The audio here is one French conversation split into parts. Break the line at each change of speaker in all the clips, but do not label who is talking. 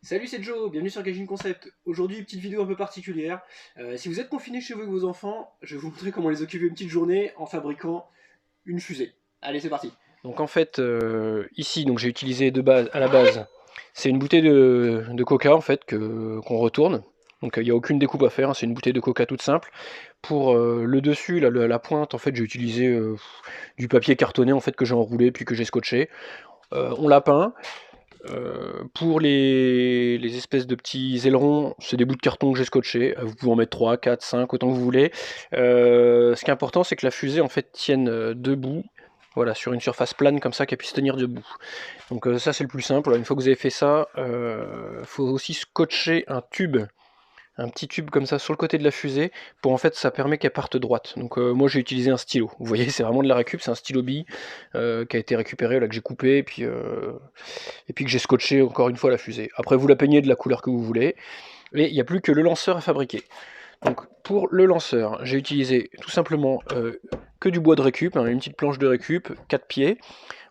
Salut, c'est Joe, bienvenue sur Gaijin Concept. Aujourd'hui, petite vidéo un peu particulière. Si vous êtes confiné chez vous avec vos enfants, je vais vous montrer comment les occuper une petite journée en fabriquant une fusée. Allez, c'est parti. Donc en fait, ici, j'ai utilisé à la base, c'est une bouteille de coca en fait qu'on retourne. Donc il n'y a aucune découpe à faire, hein, c'est une bouteille de coca toute simple. Pour le dessus, la pointe, en fait, j'ai utilisé du papier cartonné en fait que j'ai enroulé puis que j'ai scotché. On l'a peint. Pour les espèces de petits ailerons, c'est des bouts de carton que j'ai scotché. Vous pouvez en mettre 3, 4, 5, autant que vous voulez. Ce qui est important, c'est que la fusée en fait tienne debout, voilà, sur une surface plane comme ça, qu'elle puisse tenir debout. Donc ça c'est le plus simple. Une fois que vous avez fait ça, faut aussi scotcher un petit tube comme ça sur le côté de la fusée pour en fait ça permet qu'elle parte droite. Donc moi j'ai utilisé un stylo, vous voyez c'est vraiment de la récup, c'est un stylo bille qui a été récupéré là, que j'ai coupé et puis que j'ai scotché encore une fois la fusée. Après vous la peignez de la couleur que vous voulez et il n'y a plus que le lanceur à fabriquer. Donc pour le lanceur j'ai utilisé tout simplement que du bois de récup, hein, une petite planche de récup, 4 pieds.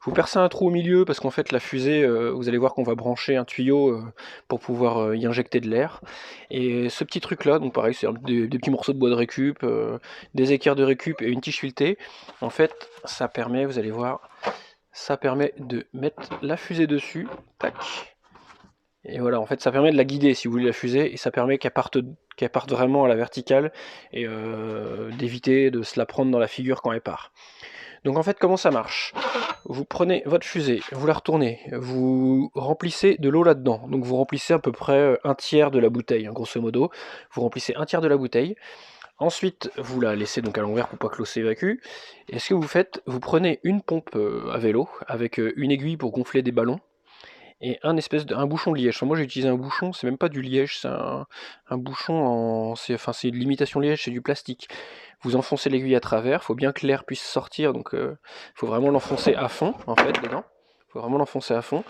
Vous percez un trou au milieu parce qu'en fait la fusée, vous allez voir qu'on va brancher un tuyau pour pouvoir y injecter de l'air. Et ce petit truc là, donc pareil, c'est des petits morceaux de bois de récup, des équerres de récup et une tige filetée. En fait, ça permet, vous allez voir, ça permet de mettre la fusée dessus, tac. Et voilà, en fait, ça permet de la guider si vous voulez la fusée, et ça permet qu'elle parte vraiment à la verticale et d'éviter de se la prendre dans la figure quand elle part. Donc en fait, comment ça marche? Vous prenez votre fusée, vous la retournez, vous remplissez de l'eau là-dedans. Donc vous remplissez à peu près un tiers de la bouteille, hein, grosso modo. Vous remplissez un tiers de la bouteille. Ensuite, vous la laissez donc à l'envers pour pas que l'eau s'évacue. Et ce que vous faites, vous prenez une pompe à vélo avec une aiguille pour gonfler des ballons et un bouchon de liège. Enfin, moi j'ai utilisé un bouchon, c'est même pas du liège, c'est un bouchon c'est de l'imitation liège, c'est du plastique. Vous enfoncez l'aiguille à travers, il faut bien que l'air puisse sortir, donc il faut vraiment l'enfoncer à fond en fait dedans. Il faut vraiment l'enfoncer à fond.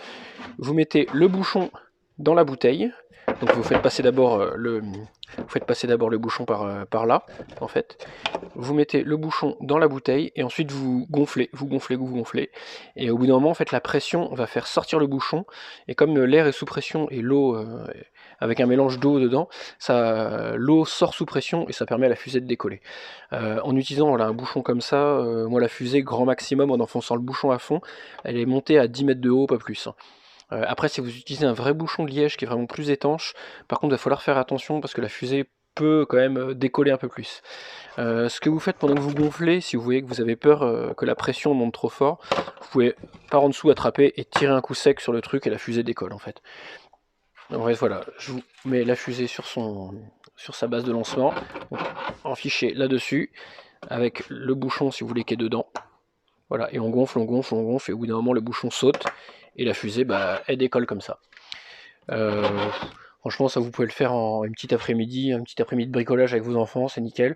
Vous mettez le bouchon dans la bouteille. Donc vous faites passer d'abord le bouchon par là, en fait. Vous mettez le bouchon dans la bouteille et ensuite vous gonflez. Et au bout d'un moment, en fait, la pression va faire sortir le bouchon. Et comme l'air est sous pression et l'eau avec un mélange d'eau dedans, l'eau sort sous pression et ça permet à la fusée de décoller. En utilisant voilà, un bouchon comme ça, moi la fusée grand maximum en enfonçant le bouchon à fond, elle est montée à 10 mètres de haut, pas plus. Après, si vous utilisez un vrai bouchon de liège qui est vraiment plus étanche, par contre il va falloir faire attention parce que la fusée peut quand même décoller un peu plus. Ce que vous faites pendant que vous gonflez, si vous voyez que vous avez peur que la pression monte trop fort, vous pouvez par en dessous attraper et tirer un coup sec sur le truc et la fusée décolle en fait. En fait voilà, je vous mets la fusée sur sa base de lancement, donc, en fichier là-dessus, avec le bouchon si vous voulez qui est dedans. Voilà, et on gonfle, et au bout d'un moment le bouchon saute, et la fusée, elle décolle comme ça. Franchement, ça vous pouvez le faire en un petit après-midi de bricolage avec vos enfants, c'est nickel.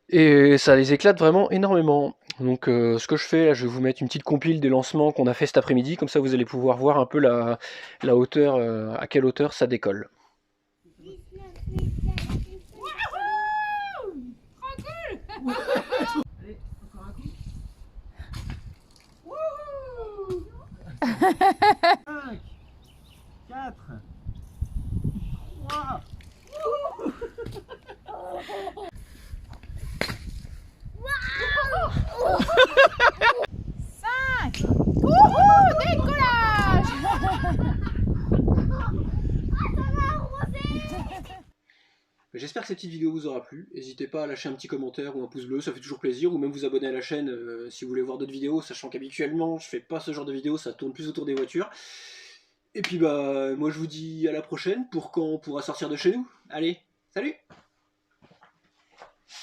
Et ça les éclate vraiment énormément. Donc ce que je fais, là, je vais vous mettre une petite compile des lancements qu'on a fait cet après-midi, comme ça vous allez pouvoir voir un peu la hauteur, à quelle hauteur ça décolle.
Allez, encore un coup. 5, 4, 3.
Décollage.
J'espère que cette petite vidéo vous aura plu. N'hésitez pas à lâcher un petit commentaire ou un pouce bleu, ça fait toujours plaisir. Ou même vous abonner à la chaîne si vous voulez voir d'autres vidéos, sachant qu'habituellement je fais pas ce genre de vidéos, ça tourne plus autour des voitures. Et puis moi je vous dis à la prochaine pour quand on pourra sortir de chez nous. Allez, salut!